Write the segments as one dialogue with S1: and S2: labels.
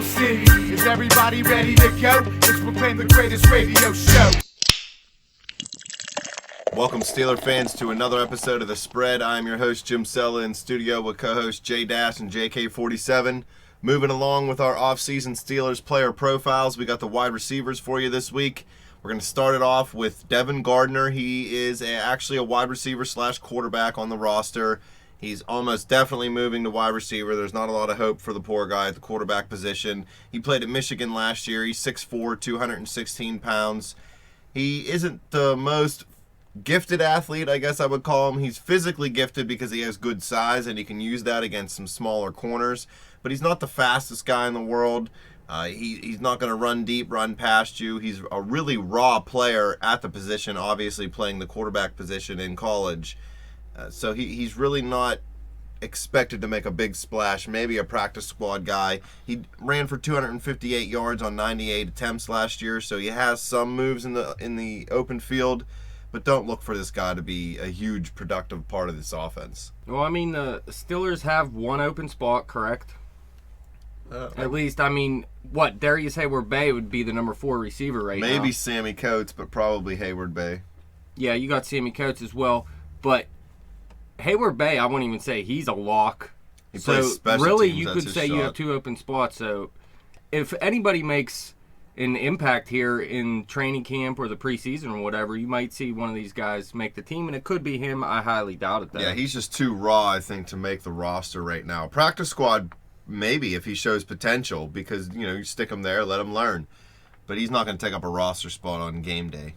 S1: Steel City. Is everybody ready to go? Let's proclaim the greatest radio show.
S2: Welcome, Steeler fans, to another episode of The Spread. I'm your host, Jim Sella, in studio with co-hosts J Dash and JK47. Moving along with our off-season Steelers player profiles, we got the wide receivers for you this week. We're going to start it off with Devin Gardner. He is actually a wide receiver / quarterback on the roster. He's almost definitely moving to wide receiver. There's not a lot of hope for the poor guy at the quarterback position. He played at Michigan last year. He's 6'4", 216 pounds. He isn't the most gifted athlete, I guess I would call him. He's physically gifted because he has good size and he can use that against some smaller corners. But he's not the fastest guy in the world. He's not going to run deep, run past you. He's a really raw player at the position, obviously playing the quarterback position in college. So he's really not expected to make a big splash, maybe a practice squad guy. He ran for 258 yards on 98 attempts last year, so he has some moves in the open field, but don't look for this guy to be a huge productive part of this offense.
S3: Well, I mean, the Steelers have one open spot, correct? At least, I mean, what, Darius Hayward-Bay would be the number 4 receiver right now.
S2: Maybe Sammy Coates, but probably Hayward-Bay.
S3: Yeah, you got Sammy Coates as well, but Hayward-Bay, I wouldn't even say he's a lock.
S2: He plays special
S3: really,
S2: teams,
S3: you
S2: that's
S3: could
S2: his
S3: say
S2: shot.
S3: you have 2 open spots. So if anybody makes an impact here in training camp or the preseason or whatever, you might see one of these guys make the team, and it could be him. I highly doubt it, though.
S2: Yeah, he's just too raw, I think, to make the roster right now. Practice squad, maybe, if he shows potential, because, you stick him there, let him learn. But he's not going to take up a roster spot on game day.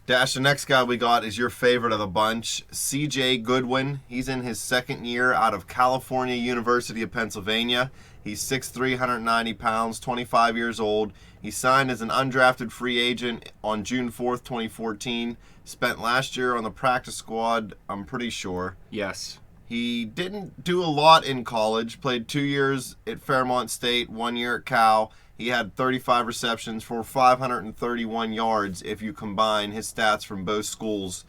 S2: Dash, the next guy we got is your favorite of the bunch, C.J. Goodwin. He's in his second year out of California University of Pennsylvania. He's 6'3", 190 pounds, 25 years old. He signed as an undrafted free agent on June 4th, 2014. Spent last year on the practice squad, I'm pretty sure.
S3: Yes.
S2: He didn't do a lot in college, played 2 years at Fairmont State, 1 year at Cal. He had 35 receptions for 531 yards if you combine his stats from both schools.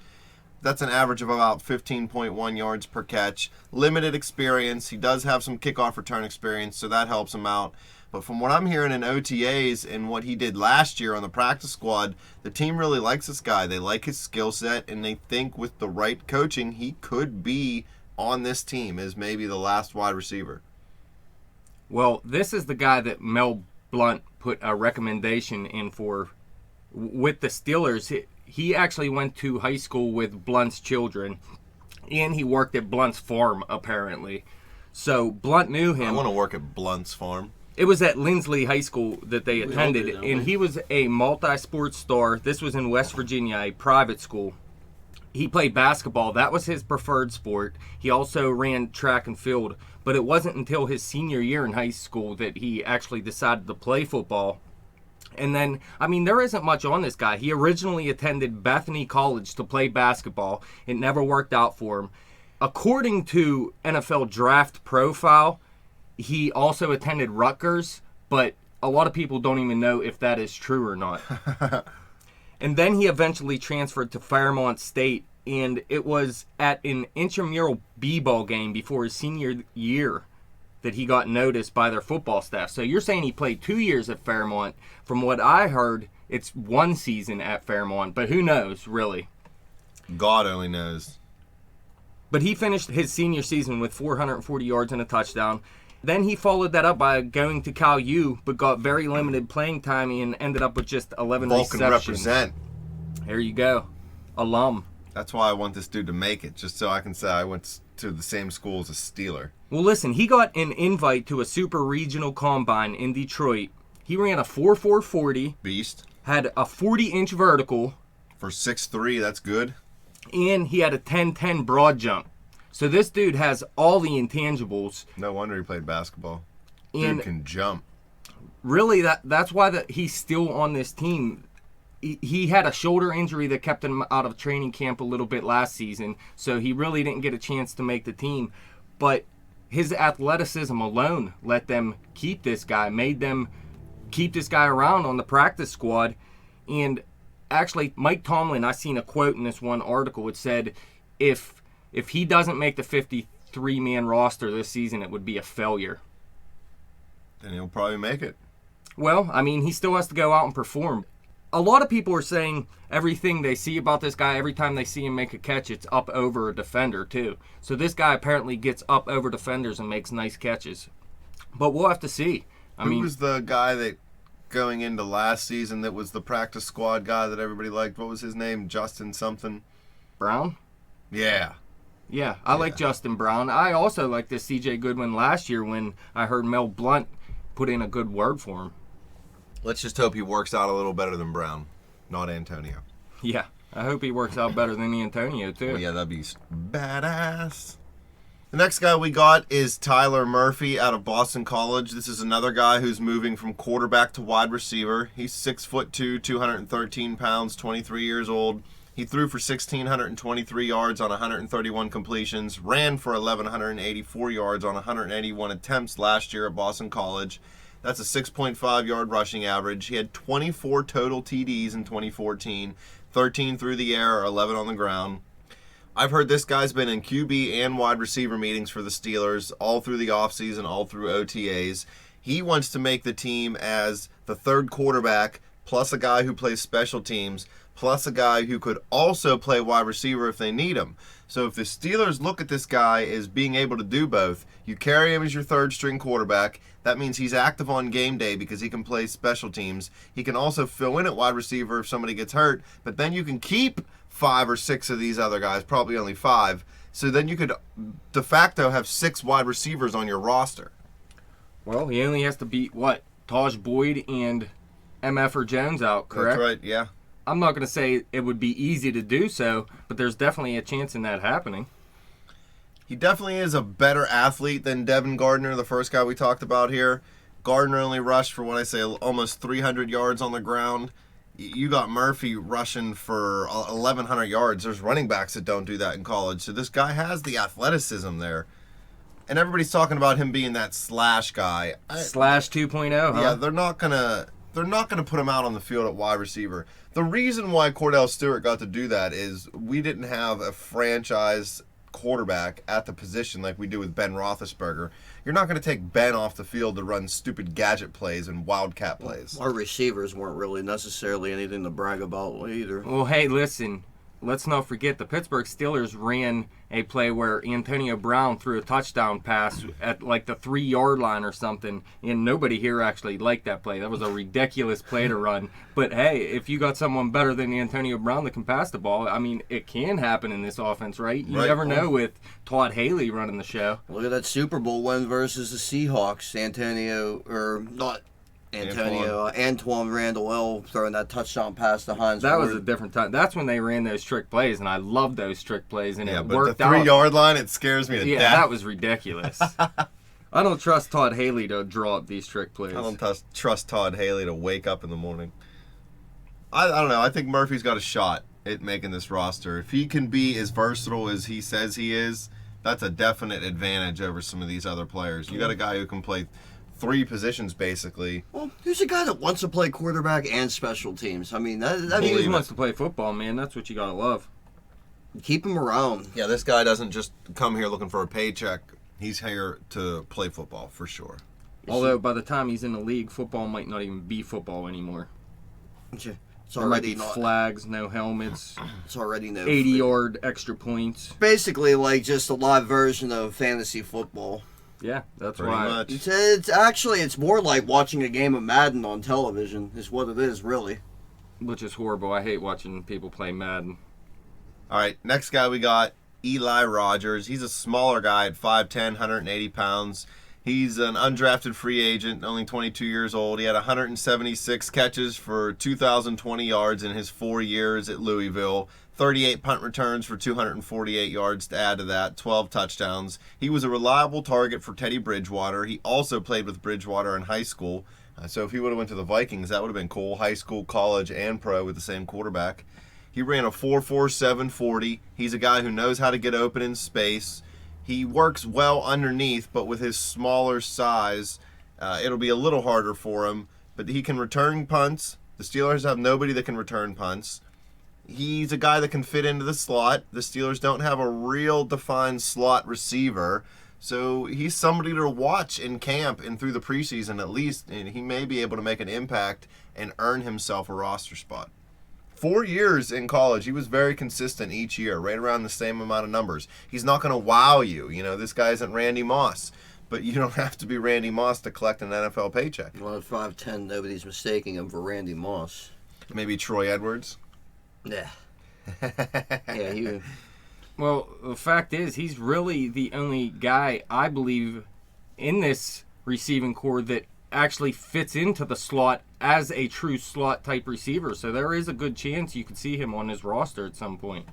S2: That's an average of about 15.1 yards per catch. Limited experience. He does have some kickoff return experience, so that helps him out. But from what I'm hearing in OTAs and what he did last year on the practice squad, the team really likes this guy. They like his skill set, and they think with the right coaching, he could be on this team as maybe the last wide receiver.
S3: Well, this is the guy that Mel Blount put a recommendation in for with the Steelers. He actually went to high school with Blount's children, and he worked at Blount's farm, apparently. So Blount knew him.
S2: I want to work at Blount's farm.
S3: It was at Lindsley High School that they attended, and he was a multi-sport star. This was in West Virginia, a private school. He played basketball. That was his preferred sport. He also ran track and field, but it wasn't until his senior year in high school that he actually decided to play football. And then, I mean, there isn't much on this guy. He originally attended Bethany College to play basketball. It never worked out for him. According to NFL Draft Profile, he also attended Rutgers, but a lot of people don't even know if that is true or not. And then he eventually transferred to Fairmont State, and it was at an intramural b-ball game before his senior year that he got noticed by their football staff. So you're saying he played 2 years at Fairmont. From what I heard, it's 1 season at Fairmont, but who knows, really?
S2: God only knows.
S3: But he finished his senior season with 440 yards and a touchdown. Then he followed that up by going to Cal U, but got very limited playing time and ended up with just 11
S2: Vulcan
S3: receptions.
S2: represent.
S3: There you go. Alum.
S2: That's why I want this dude to make it, just so I can say I went to the same school as a Steeler.
S3: Well, listen, he got an invite to a super regional combine in Detroit. He ran a 4.440.
S2: Beast.
S3: Had a 40-inch vertical.
S2: For 6'3", that's good.
S3: And he had a 10-10 broad jump. So this dude has all the intangibles.
S2: No wonder he played basketball.
S3: And
S2: dude can jump.
S3: Really, that's why he's still on this team. He had a shoulder injury that kept him out of training camp a little bit last season, so he really didn't get a chance to make the team. But his athleticism alone let them keep this guy, made them keep this guy around on the practice squad. And actually, Mike Tomlin, I seen a quote in this one article. It said, if he doesn't make the 53-man roster this season, it would be a failure.
S2: then he'll probably make it.
S3: Well, I mean, he still has to go out and perform. A lot of people are saying everything they see about this guy, every time they see him make a catch, it's up over a defender, too. So this guy apparently gets up over defenders and makes nice catches. But we'll have to see.
S2: Who was the guy that going into last season that was the practice squad guy that everybody liked? What was his name? Justin something?
S3: Brown?
S2: Yeah.
S3: Yeah, I like Justin Brown. I also liked this C.J. Goodwin last year when I heard Mel Blount put in a good word for him.
S2: Let's just hope he works out a little better than Brown, not Antonio.
S3: Yeah, I hope he works out better than Antonio, too.
S2: Oh, yeah, that'd be badass. The next guy we got is Tyler Murphy out of Boston College. This is another guy who's moving from quarterback to wide receiver. He's 6'2", 213 pounds, 23 years old. He threw for 1,623 yards on 131 completions, ran for 1,184 yards on 181 attempts last year at Boston College. That's a 6.5 yard rushing average. He had 24 total TDs in 2014, 13 through the air, 11 on the ground. I've heard this guy's been in QB and wide receiver meetings for the Steelers all through the offseason, all through OTAs. He wants to make the team as the third quarterback, plus a guy who plays special teams, plus a guy who could also play wide receiver if they need him. So if the Steelers look at this guy as being able to do both, you carry him as your third string quarterback. That means he's active on game day because he can play special teams. He can also fill in at wide receiver if somebody gets hurt, but then you can keep 5 or 6 of these other guys, probably only 5. So then you could de facto have 6 wide receivers on your roster.
S3: Well, he only has to beat, Taj Boyd and MF Jones out, correct?
S2: That's right, yeah.
S3: I'm not going to say it would be easy to do so, but there's definitely a chance in that happening.
S2: He definitely is a better athlete than Devin Gardner, the first guy we talked about here. Gardner only rushed for, almost 300 yards on the ground. You got Murphy rushing for 1,100 yards. There's running backs that don't do that in college. So this guy has the athleticism there. And everybody's talking about him being that slash guy.
S3: Slash 2.0, huh?
S2: Yeah, they're not gonna put him out on the field at wide receiver. The reason why Cordell Stewart got to do that is we didn't have a franchise quarterback at the position like we do with Ben Roethlisberger. You're not going to take Ben off the field to run stupid gadget plays and wildcat plays.
S4: Our receivers weren't really necessarily anything to brag about either.
S3: Well, hey, listen. Let's not forget the Pittsburgh Steelers ran a play where Antonio Brown threw a touchdown pass at like the 3-yard line or something, and nobody here actually liked that play. That was a ridiculous play to run. But hey, if you got someone better than Antonio Brown that can pass the ball, I mean, it can happen in this offense, right? You never know with Todd Haley running the show.
S4: Look at that Super Bowl win versus the Seahawks. Antoine Randall throwing that touchdown pass to Hines
S3: That
S4: Ward.
S3: was a different time. That's when they ran those trick plays, and I love those trick plays, and it worked
S2: the
S3: out.
S2: 3-yard line, it scares me to death.
S3: Yeah, that was ridiculous. I don't trust Todd Haley to draw up these trick plays.
S2: I don't trust Todd Haley to wake up in the morning. I don't know. I think Murphy's got a shot at making this roster. If he can be as versatile as he says he is, that's a definite advantage over some of these other players. You got a guy who can play 3 positions basically.
S4: Well, who's a guy that wants to play quarterback and special teams? I mean,
S3: He just wants to play football, man. That's what you gotta love.
S4: Keep him around.
S2: Yeah, this guy doesn't just come here looking for a paycheck. He's here to play football for sure.
S3: Although by the time he's in the league, football might not even be football anymore.
S4: It's
S3: There might
S4: already
S3: be
S4: not.
S3: flags, no helmets,
S4: It's already no.
S3: 80-yard extra points.
S4: Basically, like just a live version of fantasy football.
S3: Yeah, that's
S2: Pretty
S3: why.
S2: much.
S4: It's more like watching a game of Madden on television. Is what it is, really.
S3: Which is horrible. I hate watching people play Madden.
S2: All right, next guy we got, Eli Rogers. He's a smaller guy at 5'10", 180 pounds. He's an undrafted free agent, only 22 years old. He had 176 catches for 2,020 yards in his 4 years at Louisville. 38 punt returns for 248 yards to add to that, 12 touchdowns. He was a reliable target for Teddy Bridgewater. He also played with Bridgewater in high school. So if he would have went to the Vikings, that would have been cool. High school, college, and pro with the same quarterback. He ran a 4.47 40. He's a guy who knows how to get open in space. He works well underneath, but with his smaller size, it'll be a little harder for him. But he can return punts. The Steelers have nobody that can return punts. He's a guy that can fit into the slot. The Steelers don't have a real defined slot receiver. So he's somebody to watch in camp and through the preseason at least, and he may be able to make an impact and earn himself a roster spot. 4 years in college, he was very consistent each year, right around the same amount of numbers. He's not going to wow you. You know, this guy isn't Randy Moss, but you don't have to be Randy Moss to collect an NFL paycheck.
S4: Well, at 5'10", nobody's mistaking him for Randy Moss.
S2: Maybe Troy Edwards?
S4: Yeah. Yeah, he...
S3: Well, the fact is, he's really the only guy, I believe, in this receiving core that actually fits into the slot as a true slot type receiver. So there is a good chance you could see him on his roster at some point.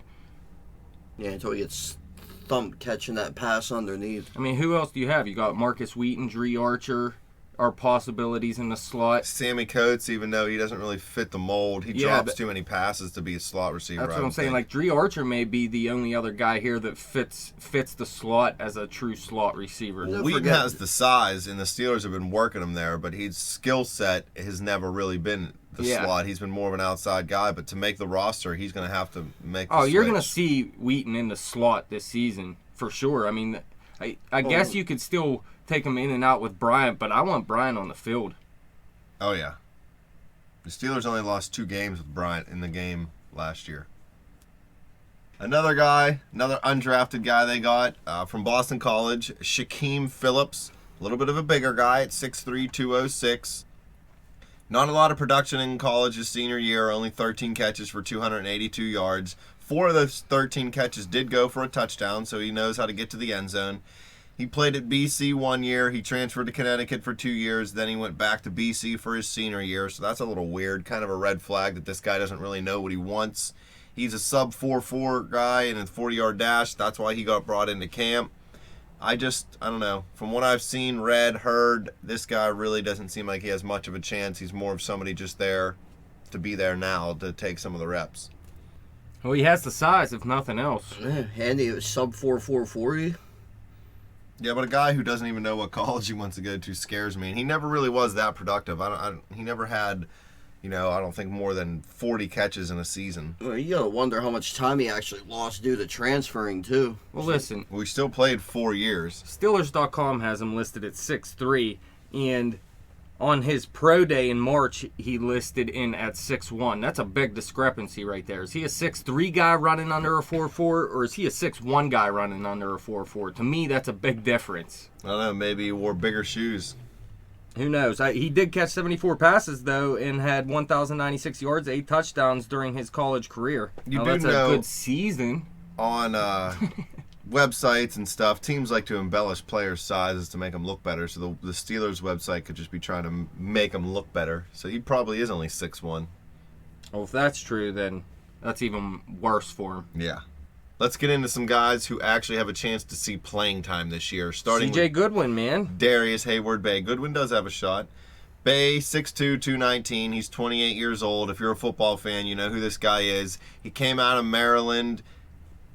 S4: Yeah, until he gets thumped catching that pass underneath.
S3: I mean, who else do you have? You got Marcus Wheaton, Dree Archer are possibilities in the slot.
S2: Sammy Coates, even though he doesn't really fit the mold, he drops too many passes to be a slot receiver.
S3: That's what I'm saying. Like, Dree Archer may be the only other guy here that fits the slot as a true slot receiver.
S2: Well, Wheaton has the size, and the Steelers have been working him there, but his skill set has never really been the slot. He's been more of an outside guy, but to make the roster, he's going to have to make the
S3: you're going to
S2: switch.
S3: see Wheaton in the slot this season, for sure. I mean, I guess you could still take him in and out with Bryant, but I want Bryant on the field.
S2: Oh, yeah. The Steelers only lost 2 games with Bryant in the game last year. Another guy, another undrafted guy they got from Boston College, Shaquem Phillips. A little bit of a bigger guy at 6'3", 206. Not a lot of production in college his senior year, only 13 catches for 282 yards. 4 of those 13 catches did go for a touchdown, so he knows how to get to the end zone. He played at BC 1 year. He transferred to Connecticut for 2 years. Then he went back to BC for his senior year. So that's a little weird. Kind of a red flag that this guy doesn't really know what he wants. He's a sub 4.4 guy in a 40-yard dash. That's why he got brought into camp. I don't know. From what I've seen, read, heard, this guy really doesn't seem like he has much of a chance. He's more of somebody just there to be there now to take some of the reps.
S3: Well, he has the size, if nothing else.
S4: Yeah, Andy, it was sub 4.40.
S2: Yeah, but a guy who doesn't even know what college he wants to go to scares me. And he never really was that productive. He never had, I don't think more than 40 catches in a season.
S4: Well, you gotta wonder how much time he actually lost due to transferring, too.
S3: Well, listen.
S2: We still played 4 years.
S3: Steelers.com has him listed at 6'3", and on his pro day in March, he listed in at 6'1". That's a big discrepancy right there. Is he a 6'3" guy running under a 4.4, or is he a 6'1" guy running under a 4.4? To me, that's a big difference.
S2: I don't know, maybe he wore bigger shoes.
S3: Who knows? He did catch 74 passes, though, and had 1,096 yards, 8 touchdowns during his college career. That's a good season.
S2: On websites and stuff, teams like to embellish players' sizes to make them look better, so the Steelers' website could just be trying to make them look better. So he probably is only 6'1".
S3: Well, if that's true, then that's even worse for him.
S2: Yeah. Let's get into some guys who actually have a chance to see playing time this year. Starting
S3: C.J.
S2: with
S3: Goodwin, man.
S2: Darius Hayward-Bay. Goodwin does have a shot. Bay, 6'2", 219. He's 28 years old. If you're a football fan, you know who this guy is. He came out of Maryland.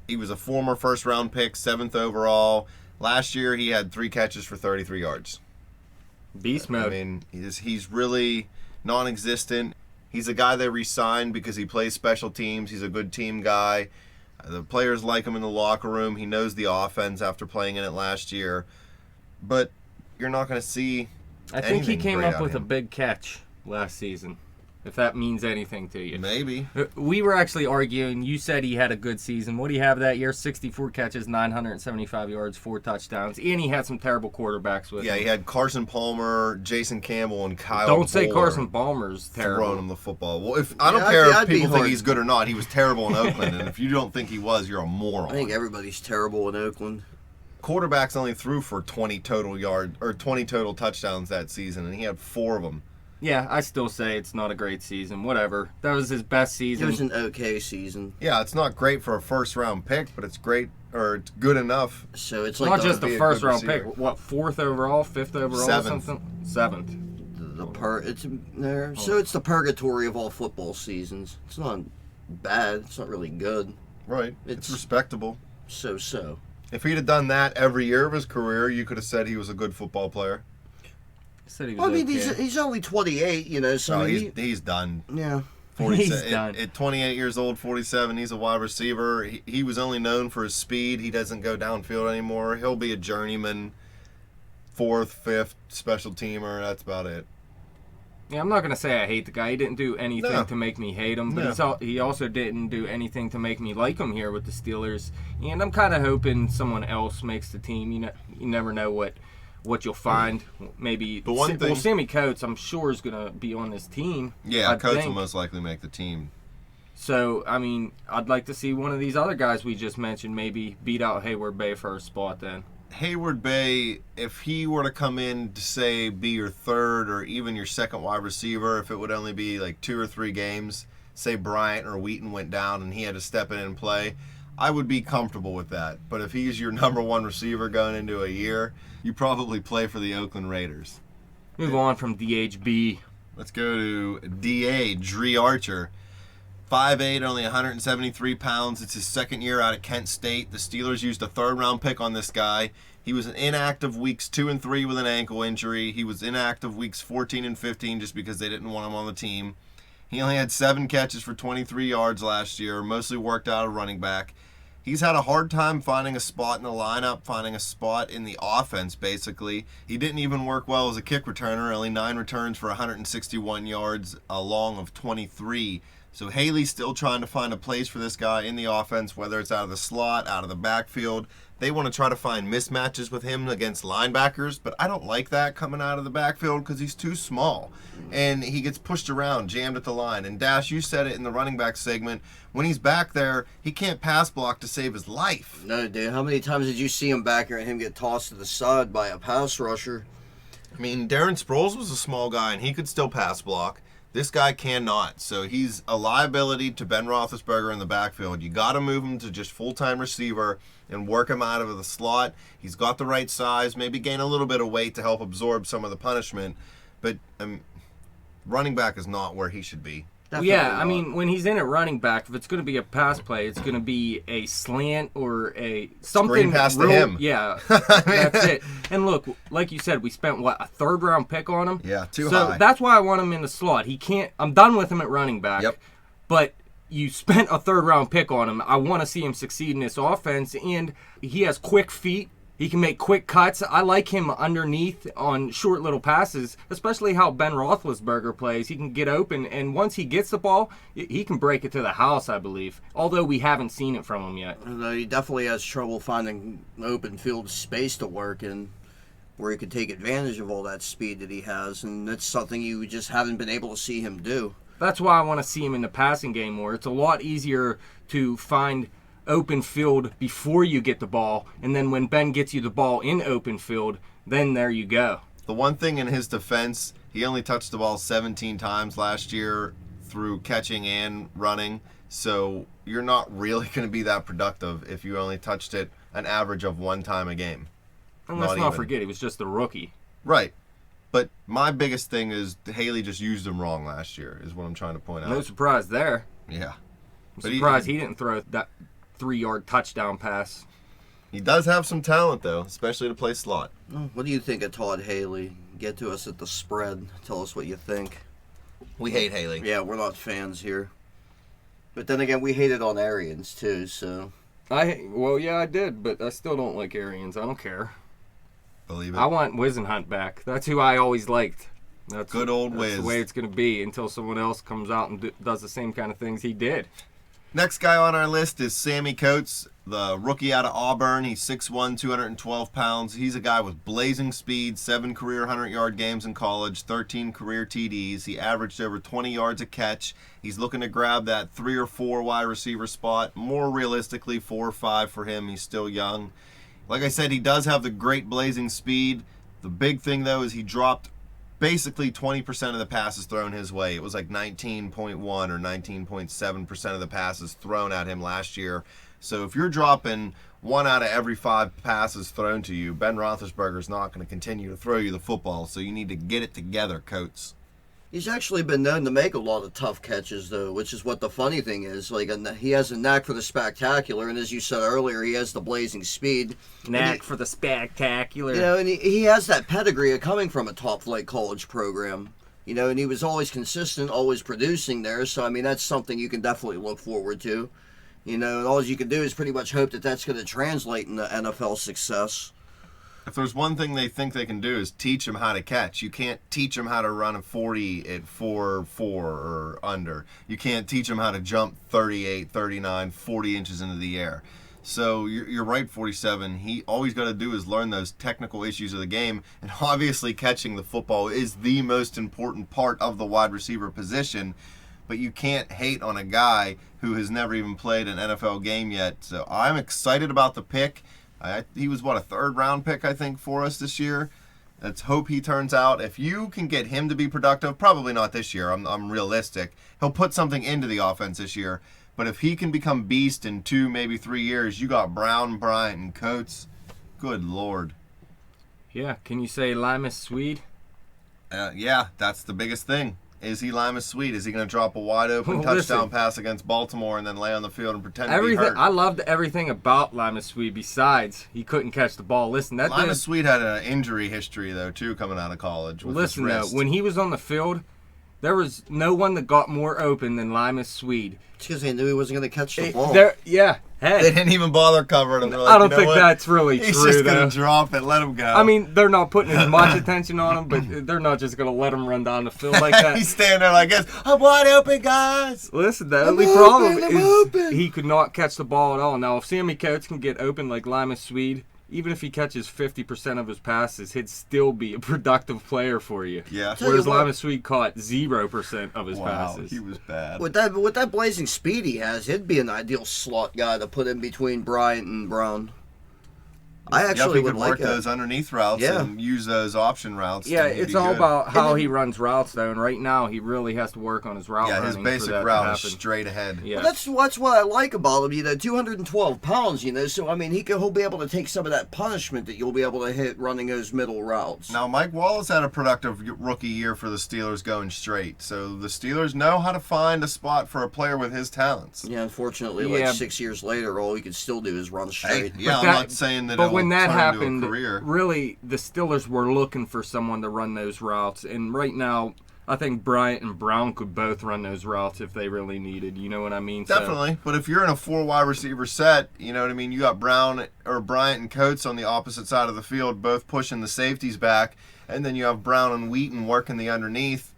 S2: He was a former first-round pick, 7th overall. Last year, he had 3 catches for 33 yards.
S3: Beast mode.
S2: I mean, he's really non-existent. He's a guy they re-signed because he plays special teams. He's a good team guy. The players like him in the locker room. He knows the offense after playing in it last year. But you're not going to see
S3: I think he
S2: anything
S3: came
S2: great
S3: up
S2: out
S3: with
S2: of
S3: a
S2: him.
S3: big catch last season, if that means anything to you.
S2: Maybe.
S3: We were actually arguing. You said he had a good season. What do you have that year? 64 catches, 975 yards, 4 touchdowns. And he had some terrible quarterbacks with him.
S2: Yeah, he had Carson Palmer, Jason Campbell, and Kyle
S3: Don't say
S2: Boller
S3: Carson Palmer's terrible.
S2: throwing him the football. Well, I don't
S4: Yeah,
S2: care if
S4: I'd be
S2: people think
S4: hard.
S2: he's good or not. He was terrible in Oakland, and if you don't think he was, you're a moron.
S4: I think everybody's terrible in Oakland.
S2: Quarterbacks only threw for 20 total touchdowns that season, and he had 4 of them.
S3: Yeah, I still say it's not a great season. Whatever. That was his best
S4: It
S3: season.
S4: was an okay season.
S2: Yeah, it's not great for a first-round pick, but it's great, or it's good enough.
S4: So it's
S3: Not
S4: like
S3: just
S2: be
S3: the
S2: a
S3: first
S2: good
S3: round
S2: receiver.
S3: pick. What, 4th overall, 5th overall,
S2: 7th.
S3: something? 7th.
S4: it's there. So it's the purgatory of all football seasons. It's not bad. It's not really good.
S2: Right. It's respectable.
S4: So.
S2: If he'd have done that every year of his career, you could have said he was a good football player.
S3: Said he was
S4: Well, I mean,
S3: okay.
S4: he's only 28, so
S2: No,
S4: he,
S2: he's done.
S4: yeah.
S3: He's done.
S2: At 28 years old, 47, he's a wide receiver. He was only known for his speed. He doesn't go downfield anymore. He'll be a journeyman, 4th, 5th special teamer. That's about it.
S3: Yeah, I'm not going to say I hate the guy. He didn't do anything to make me hate him, but he also didn't do anything to make me like him here with the Steelers. And I'm kind of hoping someone else makes the team. You never know what you'll find. Maybe Sammy Coates, I'm sure, is going to be on this team.
S2: Yeah, Coates will most likely make the team.
S3: So, I mean, I'd like to see one of these other guys we just mentioned maybe beat out Hayward Bay for a spot then.
S2: Hayward Bay, if he were to come in to, say, be your 3rd or even your 2nd wide receiver, if it would only be like 2 or 3 games, say Bryant or Wheaton went down and he had to step in and play, I would be comfortable with that. But if he's your number 1 receiver going into a year, you probably play for the Oakland Raiders.
S3: Move on from DHB.
S2: Let's go to DA, Dree Archer. 5'8", only 173 pounds. It's his 2nd year out at Kent State. The Steelers used a 3rd-round pick on this guy. He was inactive weeks 2 and 3 with an ankle injury. He was inactive weeks 14 and 15 just because they didn't want him on the team. He only had 7 catches for 23 yards last year, mostly worked out of running back. He's had a hard time finding a spot in the lineup, finding a spot in the offense, basically. He didn't even work well as a kick returner, only 9 returns for 161 yards, a long of 23. So Haley's still trying to find a place for this guy in the offense, whether it's out of the slot, out of the backfield. They want to try to find mismatches with him against linebackers, but I don't like that coming out of the backfield because he's too small. And he gets pushed around, jammed at the line. And Dash, you said it in the running back segment, when he's back there, he can't pass block to save his life.
S4: No, dude. How many times did you see him back here and him get tossed to the side by a pass rusher?
S2: I mean, Darren Sproles was a small guy, and he could still pass block. This guy cannot. So he's a liability to Ben Roethlisberger in the backfield. You got to move him to just full-time receiver and work him out of the slot. He's got the right size, maybe gain a little bit of weight to help absorb some of the punishment. But running back is not where he should be.
S3: Yeah, I mean, when he's in at running back, if it's going to be a pass play, it's going to be a slant or a something.
S2: Screen pass to him.
S3: Yeah, that's it. And look, like you said, we spent, a 3rd-round pick on him?
S2: Yeah, too high.
S3: So that's why I want him in the slot. I'm done with him at running back.
S2: Yep.
S3: But you spent a 3rd-round pick on him. I want to see him succeed in this offense, and he has quick feet. He can make quick cuts. I like him underneath on short little passes, especially how Ben Roethlisberger plays. He can get open, and once he gets the ball, he can break it to the house, I believe, although we haven't seen it from him yet.
S4: He definitely has trouble finding open field space to work in where he could take advantage of all that speed that he has, and that's something you just haven't been able to see him do.
S3: That's why I want to see him in the passing game more. It's a lot easier to find open field before you get the ball, and then when Ben gets you the ball in open field, then there you go.
S2: The one thing in his defense, he only touched the ball 17 times last year through catching and running, so you're not really going to be that productive if you only touched it an average of 1 time a game.
S3: And let's not forget, he was just a rookie.
S2: Right. But my biggest thing is Haley just used him wrong last year, is what I'm trying to point out.
S3: No surprise there.
S2: Yeah.
S3: I'm surprised he didn't throw that 3-yard touchdown pass.
S2: He does have some talent, though, especially to play slot.
S4: What do you think of Todd Haley? Get to us at the spread. Tell us what you think.
S2: We hate Haley.
S4: Yeah, we're not fans here. But then again, we hated on Arians, too, so...
S3: I did, but I still don't like Arians. I don't care.
S2: Believe it.
S3: I want Wisenhunt back. That's who I always liked. That's
S2: good old Wiz.
S3: That's the way it's going to be until someone else comes out and does the same kind of things he did.
S2: Next guy on our list is Sammy Coates, the rookie out of Auburn. He's 6'1", 212 pounds. He's a guy with blazing speed, 7 career 100-yard games in college, 13 career TDs. He averaged over 20 yards a catch. He's looking to grab that 3 or 4 wide receiver spot. More realistically, 4 or 5 for him. He's still young. Like I said, he does have the great blazing speed. The big thing, though, is he dropped basically 20% of the passes thrown his way. It was like 19.1 or 19.7% of the passes thrown at him last year. So if you're dropping 1 out of every 5 passes thrown to you, Ben Roethlisberger's not going to continue to throw you the football. So you need to get it together, Coates.
S4: He's actually been known to make a lot of tough catches, though, which is what the funny thing is. Like, he has a knack for the spectacular, and as you said earlier, he has the blazing speed.
S3: Knack for the spectacular.
S4: You know, and he has that pedigree of coming from a top-flight college program. You know, and he was always consistent, always producing there. So, I mean, that's something you can definitely look forward to. You know, and all you can do is pretty much hope that that's going to translate into NFL success.
S2: If there's one thing they think they can do is teach him how to catch. You can't teach him how to run a 40 at 4.4 or under. You can't teach him how to jump 38, 39, 40 inches into the air. So you're right, 47. All he's got to do is learn those technical issues of the game, and obviously catching the football is the most important part of the wide receiver position. But you can't hate on a guy who has never even played an NFL game yet. So I'm excited about the pick. He was, a third-round pick, I think, for us this year. Let's hope he turns out. If you can get him to be productive, probably not this year. I'm realistic. He'll put something into the offense this year. But if he can become beast in 2, maybe 3 years, you got Brown, Bryant, and Coates. Good Lord.
S3: Yeah, can you say Limas Swede?
S2: Yeah, that's the biggest thing. Is he Limas Swede? Is he going to drop a wide-open touchdown pass against Baltimore and then lay on the field and pretend to be hurt?
S3: I loved everything about Limas Swede besides he couldn't catch the ball. Listen,
S2: Limas Swede had an injury history, though, too, coming out of college.
S3: Listen, though, when he was on the field, there was no one that got more open than Limas Swede.
S4: It's because they knew he wasn't going to catch the ball.
S3: Hey.
S2: They didn't even bother covering him.
S3: I don't think that's really
S2: He's
S3: true,
S2: just going to drop it, let him go.
S3: I mean, they're not putting as much attention on him, but they're not just going to let him run down the field like that.
S2: He's standing there like this. I'm wide open, guys.
S3: Listen, the only problem is he could not catch the ball at all. Now, if Sammy Coates can get open like Limas Swede, even if he catches 50% of his passes, he'd still be a productive player for you.
S2: Yeah.
S3: Whereas Limas Swede caught 0% of his passes.
S2: He was bad.
S4: With that blazing speed he has, he'd be an ideal slot guy to put in between Bryant and Brown. I actually would like
S2: work those underneath routes and use those option routes.
S3: Yeah, it's all about how he runs routes, though. And right now, he really has to work on his route running.
S2: Yeah, his basic route is straight ahead.
S3: Yeah.
S4: Well, that's what I like about him. 212 pounds, So I mean, he'll be able to take some of that punishment that you'll be able to hit running those middle routes.
S2: Now, Mike Wallace had a productive rookie year for the Steelers going straight. So the Steelers know how to find a spot for a player with his talents.
S4: Yeah, unfortunately, 6 years later, all he could still do is run straight.
S2: Hey, I'm not saying that.
S3: But when that happened, really, the Steelers were looking for someone to run those routes. And right now, I think Bryant and Brown could both run those routes if they really needed. You know what I mean?
S2: Definitely. But if you're in a 4 wide receiver set, you know what I mean? You got Bryant and Coates on the opposite side of the field, both pushing the safeties back. And then you have Brown and Wheaton working the underneath.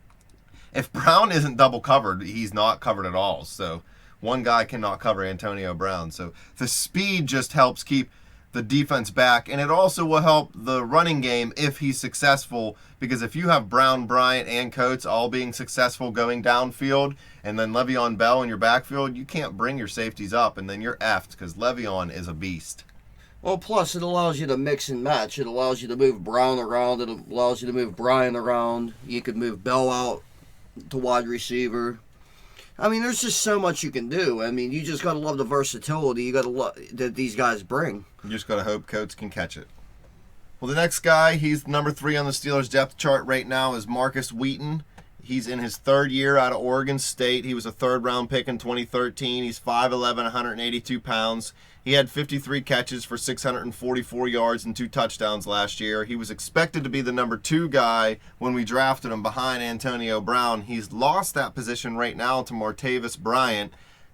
S2: If Brown isn't double covered, he's not covered at all. So one guy cannot cover Antonio Brown. So the speed just helps keep the defense back, and it also will help the running game if he's successful, because if you have Brown, Bryant, and Coates all being successful going downfield, and then Le'Veon Bell in your backfield, you can't bring your safeties up, and then you're effed, because Le'Veon is a beast.
S4: Well, plus it allows you to mix and match. It allows you to move Brown around. It allows you to move Bryant around. You could move Bell out to wide receiver. I mean, there's just so much you can do. I mean, you just got to love the versatility you got to love that these guys bring.
S2: You just got to hope Coates can catch it. Well, the next guy, he's number 3 on the Steelers depth chart right now, is Marcus Wheaton. He's in his 3rd year out of Oregon State. He was a 3rd-round pick in 2013. He's 5'11", 182 pounds. He had 53 catches for 644 yards and 2 touchdowns last year. He was expected to be the number 2 guy when we drafted him behind Antonio Brown. He's lost that position right now to Martavis Bryant.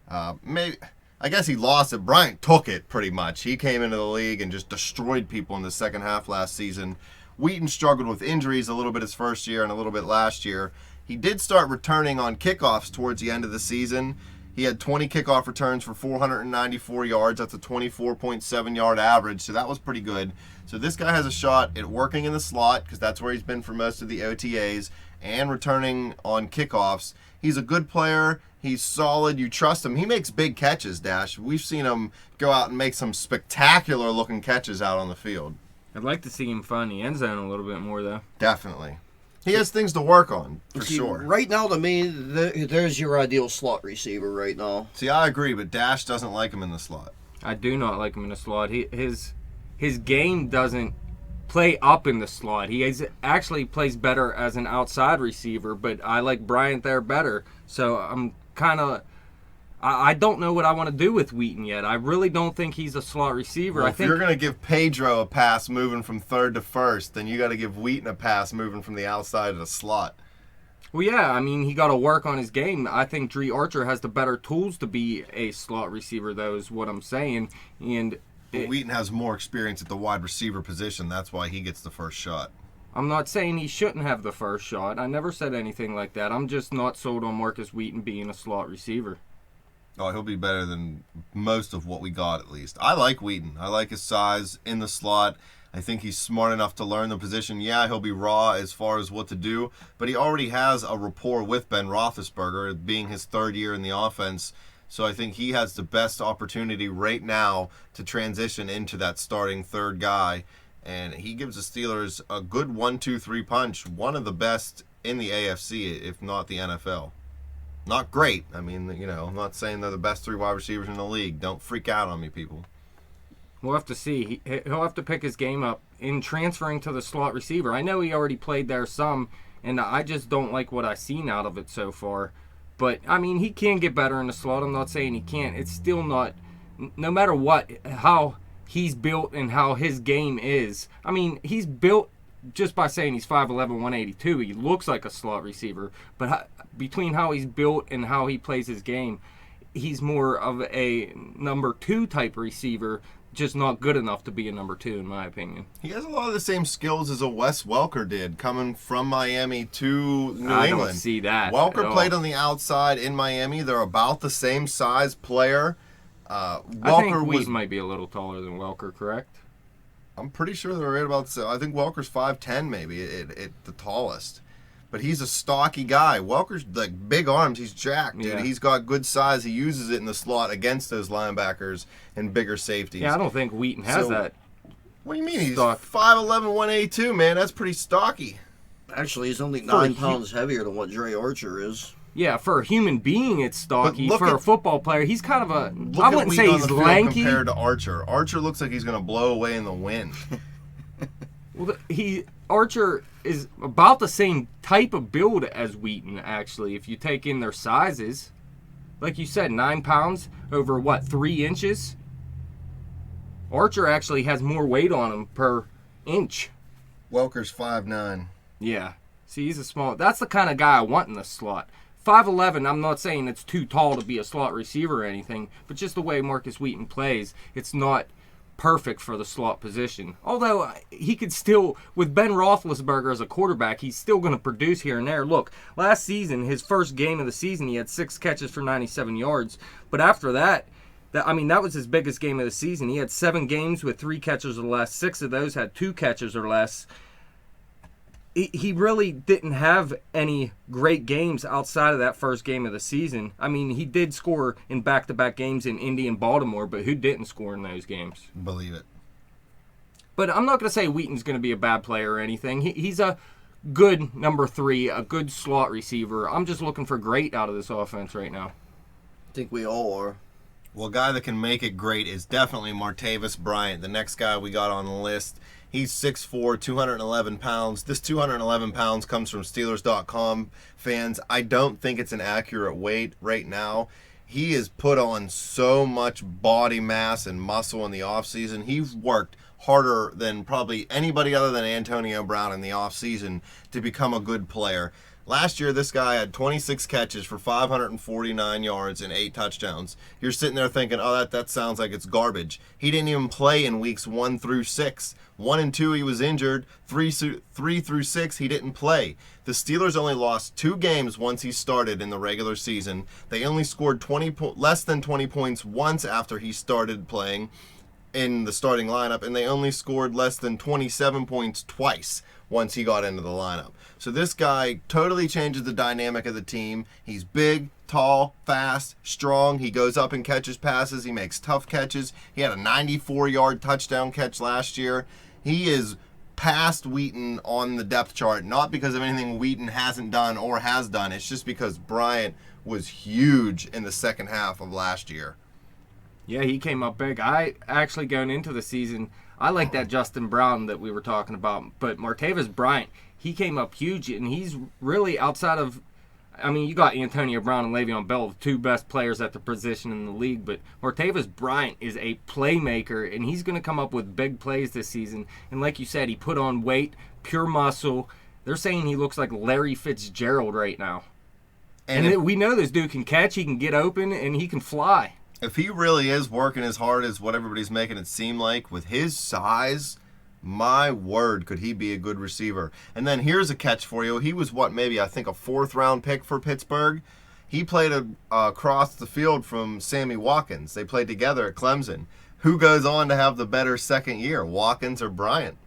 S2: I guess he lost it. Bryant took it pretty much. He came into the league and just destroyed people in the second half last season. Wheaton struggled with injuries a little bit his first year and a little bit last year. He did start returning on kickoffs towards the end of the season. He had 20 kickoff returns for 494 yards. That's a 24.7 yard average, so that was pretty good. So this guy has a shot at working in the slot, because that's where he's been for most of the OTAs, and returning on kickoffs. He's a good player. He's solid. You trust him. He makes big catches, Dash. We've seen him go out and make some spectacular-looking catches out on the field.
S3: I'd like to see him find the end zone a little bit more, though.
S2: Definitely. He has things to work on, for sure.
S4: Right now, to me, there's your ideal slot receiver right now.
S2: See, I agree, but Dash doesn't like him in the slot.
S3: I do not like him in the slot. His game doesn't play up in the slot. He actually plays better as an outside receiver, but I like Bryant there better. So I'm kind of... I don't know what I want to do with Wheaton yet. I really don't think he's a slot receiver.
S2: Well,
S3: I
S2: if
S3: think
S2: you're going to give Pedro a pass moving from 3rd to 1st, then you got to give Wheaton a pass moving from the outside of the slot.
S3: Well, yeah, I mean, he got to work on his game. I think Dre Archer has the better tools to be a slot receiver, though, is what I'm saying. And
S2: But Wheaton has more experience at the wide receiver position. That's why he gets the first shot.
S3: I'm not saying he shouldn't have the first shot. I never said anything like that. I'm just not sold on Marcus Wheaton being a slot receiver.
S2: Oh, he'll be better than most of what we got, at least. I like Wheaton. I like his size in the slot. I think he's smart enough to learn the position. Yeah, he'll be raw as far as what to do, but he already has a rapport with Ben Roethlisberger, being his third year in the offense. So I think he has the best opportunity right now to transition into that starting third guy. And he gives the Steelers a good 1-2-3 punch, one of the best in the AFC, if not the NFL. Not great. I mean, I'm not saying they're the best 3 wide receivers in the league. Don't freak out on me, people.
S3: We'll have to see. He'll have to pick his game up in transferring to the slot receiver. I know he already played there some, and I just don't like what I've seen out of it so far. But, I mean, he can get better in the slot. I'm not saying he can't. It's still not, no matter what, how he's built and how his game is. I mean, he's built just by saying he's 5'11", 182. He looks like a slot receiver. But between how he's built and how he plays his game, he's more of a number 2 type receiver, just not good enough to be a number 2, in my opinion.
S2: He has a lot of the same skills as a Wes Welker did, coming from Miami to New England.
S3: I don't see that.
S2: Welker played on the outside in Miami. They're about the same size player.
S3: I think
S2: Welker
S3: Wheaton might be a little taller than Welker, correct?
S2: I'm pretty sure they're right about. I think Welker's 5'10", maybe at the tallest. But he's a stocky guy. Welker's like big arms. He's jacked, dude.
S3: Yeah.
S2: He's got good size. He uses it in the slot against those linebackers and bigger safeties.
S3: Yeah, I don't think Wheaton has that.
S2: What do you mean? He's
S3: Stock.
S2: 5'11", 182, man. That's pretty stocky.
S4: Actually, he's only 9 pounds heavier than what Dre Archer is.
S3: Yeah, for a human being, it's stocky.
S2: But
S3: For a football player, he's kind of a.
S2: Look
S3: I
S2: at
S3: wouldn't
S2: Wheaton
S3: say
S2: on
S3: he's
S2: the field
S3: lanky.
S2: compared to Archer. Archer looks like he's going to blow away in the wind.
S3: Well, Archer is about the same type of build as Wheaton, actually, if you take in their sizes. Like you said, 9 pounds over, 3 inches? Archer actually has more weight on him per inch.
S2: Welker's 5'9".
S3: Yeah. See, he's a small... That's the kind of guy I want in the slot. 5'11", I'm not saying it's too tall to be a slot receiver or anything, but just the way Marcus Wheaton plays, it's not perfect for the slot position. Although he could still, with Ben Roethlisberger as a quarterback, he's still going to produce here and there. Look, last season, his first game of the season, he had 6 catches for 97 yards. But after that was his biggest game of the season. He had 7 games with 3 catches or less. 6 of those had 2 catches or less. He really didn't have any great games outside of that first game of the season. I mean, he did score in back-to-back games in Indy and Baltimore, but who didn't score in those games?
S2: Believe it.
S3: But I'm not going to say Wheaton's going to be a bad player or anything. He's a good number 3, a good slot receiver. I'm just looking for great out of this offense right now.
S4: I think we all are.
S2: Well, a guy that can make it great is definitely Martavis Bryant, the next guy we got on the list. He's 6'4", 211 pounds. This 211 pounds comes from Steelers.com fans. I don't think it's an accurate weight right now. He has put on so much body mass and muscle in the offseason. He's worked harder than probably anybody other than Antonio Brown in the offseason to become a good player. Last year, this guy had 26 catches for 549 yards and 8 touchdowns. You're sitting there thinking, oh, that sounds like it's garbage. He didn't even play in weeks 1 through 6. 1 and 2, he was injured. 3 through 6, he didn't play. The Steelers only lost 2 games once he started in the regular season. They only scored less than 20 points once after he started playing in the starting lineup, and they only scored less than 27 points twice once he got into the lineup. So this guy totally changes the dynamic of the team. He's big, tall, fast, strong. He goes up and catches passes. He makes tough catches. He had a 94-yard touchdown catch last year. He is past Wheaton on the depth chart, not because of anything Wheaton hasn't done or has done. It's just because Bryant was huge in the second half of last year.
S3: Yeah, he came up big. I actually, going into the season, I like that Justin Brown that we were talking about. But Martavis Bryant, he came up huge, and he's really outside of, I mean, you got Antonio Brown and Le'Veon Bell, the 2 best players at the position in the league, but Martavis Bryant is a playmaker, and he's going to come up with big plays this season. And like you said, he put on weight, pure muscle, They're saying he looks like Larry Fitzgerald right now.
S2: And
S3: We know this dude can catch, he can get open, and he can fly.
S2: if he really is working as hard as what everybody's making it seem like, with his size, my word, could he be a good receiver. And then here's a catch for you. He was, maybe I think a 4th-round pick for Pittsburgh. He played across the field from Sammy Watkins. They played together at Clemson. Who goes on to have the better second year, Watkins or Bryant?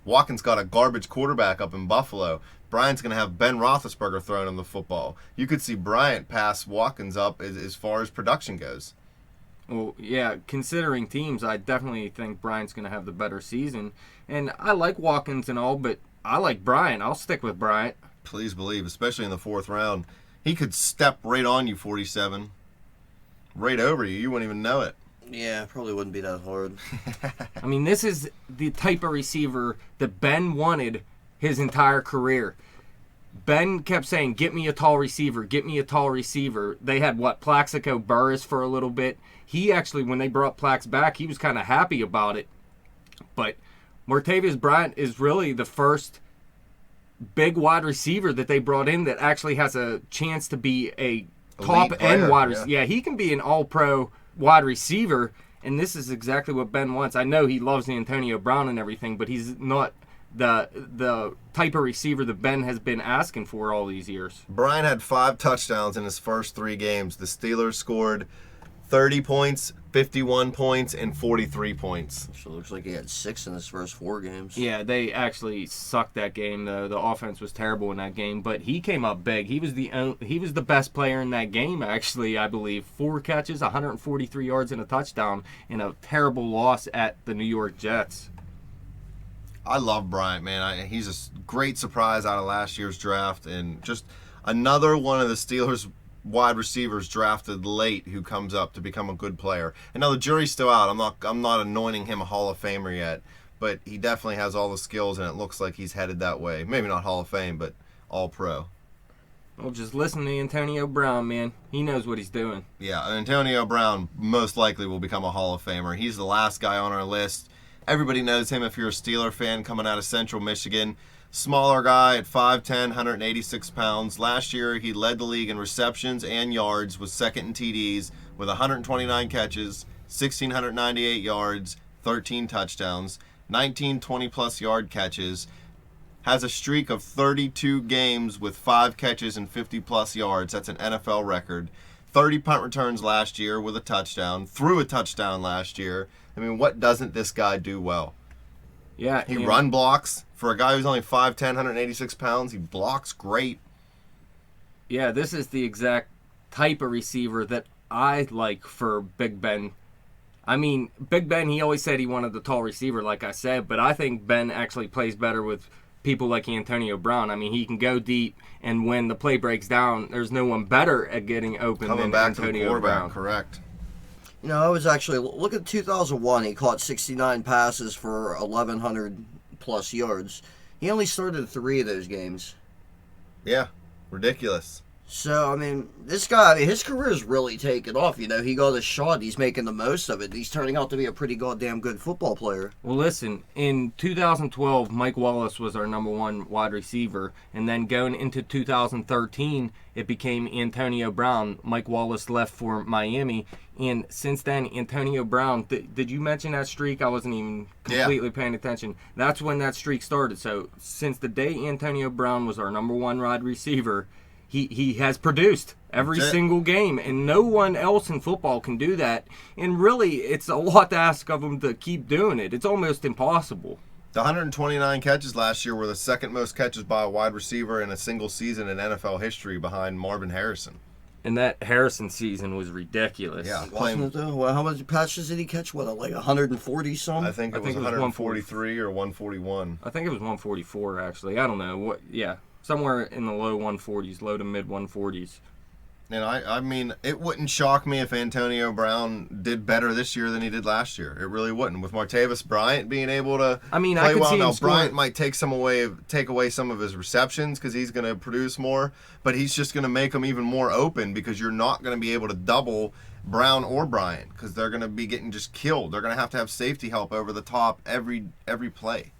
S2: Watkins got a garbage quarterback up in Buffalo. Bryant's going to have Ben Roethlisberger throwing him the football. You could see Bryant pass Watkins up as far as production goes.
S3: Well, yeah, considering teams, I definitely think Bryant's going to have the better season. And I like Watkins and all, but I like Bryant. I'll stick with Bryant.
S2: Please believe, especially in the 4th round. He could step right on you, 47. Right over you. You wouldn't even know it.
S4: Yeah, probably wouldn't be that hard.
S3: I mean, this is the type of receiver that Ben wanted his entire career. Ben kept saying, get me a tall receiver, get me a tall receiver. They had, Plaxico Burress for a little bit. He actually, when they brought Plax back, he was kind of happy about it. But Martavis Bryant is really the first big wide receiver that they brought in that actually has a chance to be a top-end wide receiver. Yeah, he can be an all-pro wide receiver, and this is exactly what Ben wants. I know he loves Antonio Brown and everything, but he's not the type of receiver that Ben has been asking for all these years.
S2: Bryant had 5 touchdowns in his first 3 games. The Steelers scored 30 points, 51 points, and 43 points.
S4: So it looks like he had 6 in his first 4 games.
S3: Yeah, they actually sucked that game. The offense was terrible in that game, but he came up big. He was the best player in that game, actually, I believe. 4 catches, 143 yards, and a touchdown in a terrible loss at the New York Jets.
S2: I love Bryant, man. He's a great surprise out of last year's draft, and just another one of the Steelers' wide receivers drafted late who comes up to become a good player. And now the jury's still out. I'm not anointing him a Hall of Famer yet, but he definitely has all the skills, and it looks like he's headed that way. Maybe not Hall of Fame, but All-Pro.
S3: Well, just listen to Antonio Brown, man. He knows what he's doing.
S2: Yeah, Antonio Brown most likely will become a Hall of Famer. He's the last guy on our list. Everybody knows him if you're a Steeler fan coming out of Central Michigan. Smaller guy at 5'10", 186 pounds. Last year, he led the league in receptions and yards, was second in TDs with 129 catches, 1,698 yards, 13 touchdowns, 19 20-plus yard catches. Has a streak of 32 games with 5 catches and 50-plus yards. That's an NFL record. 30 punt returns last year with a touchdown. Threw a touchdown last year. I mean, what doesn't this guy do well?
S3: Yeah,
S2: He run blocks. For a guy who's only 5'10", 186 pounds, he blocks great.
S3: Yeah, this is the exact type of receiver that I like for Big Ben. I mean, Big Ben, he always said he wanted the tall receiver, like I said, but I think Ben actually plays better with people like Antonio Brown. I mean, he can go deep, and when the play breaks down, there's no one better at getting open
S2: Coming
S3: than
S2: back to the
S3: Antonio
S2: quarterback,
S3: Brown.
S2: correct.
S4: You know, I was actually, look at 2001. He caught 69 passes for 1,100-plus yards. He only started 3 of those games.
S2: Yeah, ridiculous.
S4: So, I mean, this guy, his career's really taken off. You know, he got a shot. He's making the most of it. He's turning out to be a pretty goddamn good football player.
S3: Well, listen, in 2012, Mike Wallace was our number 1 wide receiver, and then going into 2013, it became Antonio Brown. Mike Wallace left for Miami, and since then, Antonio Brown, did you mention that streak? I wasn't even completely paying attention. That's when that streak started. So, since the day Antonio Brown was our number 1 wide receiver, He has produced every single game, and no one else in football can do that. And really, it's a lot to ask of him to keep doing it. It's almost impossible.
S2: The 129 catches last year were the second most catches by a wide receiver in a single season in NFL history, behind Marvin Harrison.
S3: And that Harrison season was ridiculous.
S2: Yeah,
S4: Wasn't it though? Well, how many passes did he catch? What, like 140 some?
S2: I think it was 143 or 141.
S3: I think it was 144, actually. I don't know. Somewhere in the low 140s, low to mid 140s.
S2: And I mean, it wouldn't shock me if Antonio Brown did better this year than he did last year. It really wouldn't. With Martavis Bryant being able to play well. Now, Bryant might take away some of his receptions because he's going to produce more, but he's just going to make them even more open because you're not going to be able to double Brown or Bryant because they're going to be getting just killed. They're going to have safety help over the top every play.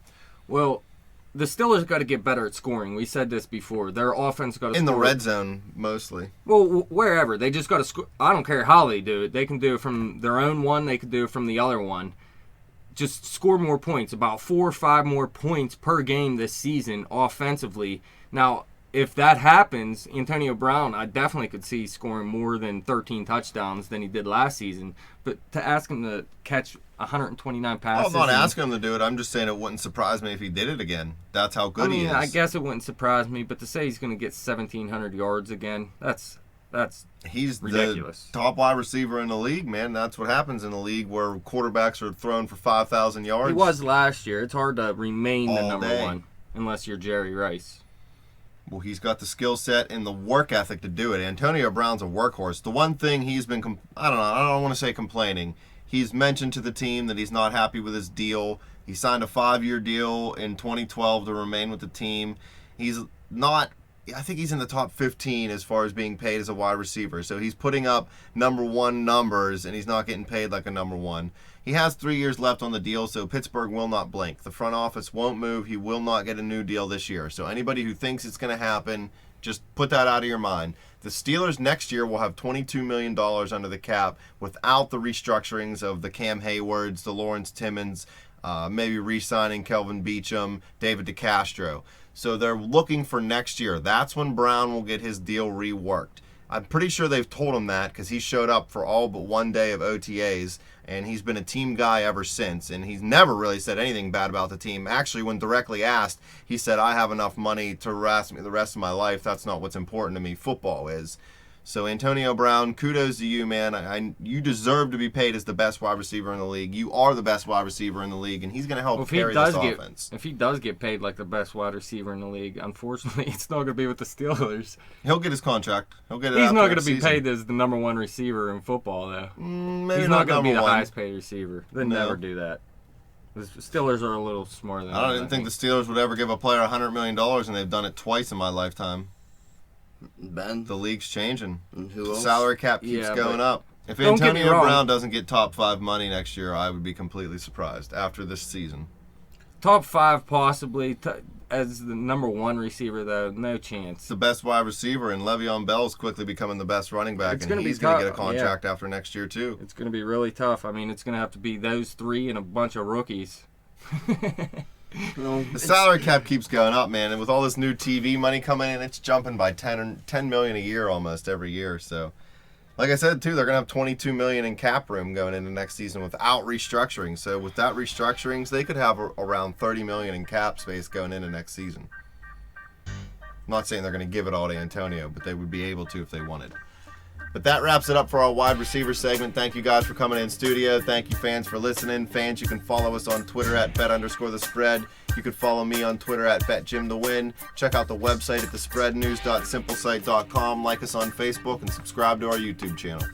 S3: Well, the Steelers got to get better at scoring. We said this before. Their offense got to
S2: In
S3: score.
S2: the red zone, mostly.
S3: Well, wherever. They just got to score. I don't care how they do it. They can do it from their own one. They can do it from the other one. Just score more points. About 4 or 5 more points per game this season offensively. Now, if that happens, Antonio Brown, I definitely could see scoring more than 13 touchdowns than he did last season. But to ask him to catch 129 passes.
S2: I'm not asking him to do it. I'm just saying it wouldn't surprise me if he did it again. That's how good he is.
S3: I guess it wouldn't surprise me, but to say he's going to get 1,700 yards again, that's
S2: he's
S3: ridiculous.
S2: The top wide receiver in the league, man. That's what happens in the league where quarterbacks are thrown for 5,000 yards.
S3: He was last year. It's hard to remain the number
S2: day.
S3: one unless you're Jerry Rice.
S2: Well, he's got the skill set and the work ethic to do it. Antonio Brown's a workhorse. The one thing he's been, I don't want to say complaining. He's mentioned to the team that he's not happy with his deal. He signed a 5-year deal in 2012 to remain with the team. He's not, I think he's in the top 15 as far as being paid as a wide receiver. So he's putting up number one numbers, and he's not getting paid like a number one. He has 3 years left on the deal, so Pittsburgh will not blink. The front office won't move. He will not get a new deal this year. So anybody who thinks it's going to happen, just put that out of your mind. The Steelers next year will have $22 million under the cap without the restructurings of the Cam Haywards, the Lawrence Timmons, maybe re-signing Kelvin Beachum, David DeCastro. So they're looking for next year. That's when Brown will get his deal reworked. I'm pretty sure they've told him that because he showed up for all but one day of OTAs, and he's been a team guy ever since, and he's never really said anything bad about the team. Actually, when directly asked, he said, I have enough money to harass me the rest of my life. That's not what's important to me. Football is. So, Antonio Brown, kudos to you, man. You deserve to be paid as the best wide receiver in the league. You are the best wide receiver in the league, and he's going to help carry this offense.
S3: If he does get paid like the best wide receiver in the league, unfortunately, it's not going to be with the Steelers.
S2: He'll get his contract. He'll get it.
S3: He's not going to be paid as the number one receiver in football, though.
S2: Maybe
S3: he's not going to be the
S2: one.
S3: highest paid receiver. They never do that. The Steelers are a little smarter than that.
S2: I didn't think the Steelers would ever give a player $100 million, and they've done it twice in my lifetime.
S4: Ben,
S2: the league's changing.
S4: And who
S2: The
S4: else?
S2: salary cap keeps going up. If Antonio Brown doesn't get top 5 money next year, I would be completely surprised after this season.
S3: Top 5 possibly. As the number one receiver, though, no chance.
S2: The best wide receiver, and Le'Veon Bell's quickly becoming the best running back, and he's going to get a contract after next year, too.
S3: It's going to be really tough. I mean, it's going to have to be those 3 and a bunch of rookies.
S2: The salary cap keeps going up, man, and with all this new TV money coming in, it's jumping by $10 million a year almost every year. So, like I said, too, they're going to have $22 million in cap room going into next season without restructuring. So, with that restructurings, they could have around $30 million in cap space going into next season. I'm not saying they're going to give it all to Antonio, but they would be able to if they wanted. But that wraps it up for our wide receiver segment. Thank you guys for coming in studio. Thank you, fans, for listening. Fans, you can follow us on Twitter at bet_the_spread. You can follow me on Twitter at betjimthewin. Check out the website at thespreadnews.simplesite.com. Like us on Facebook and subscribe to our YouTube channel.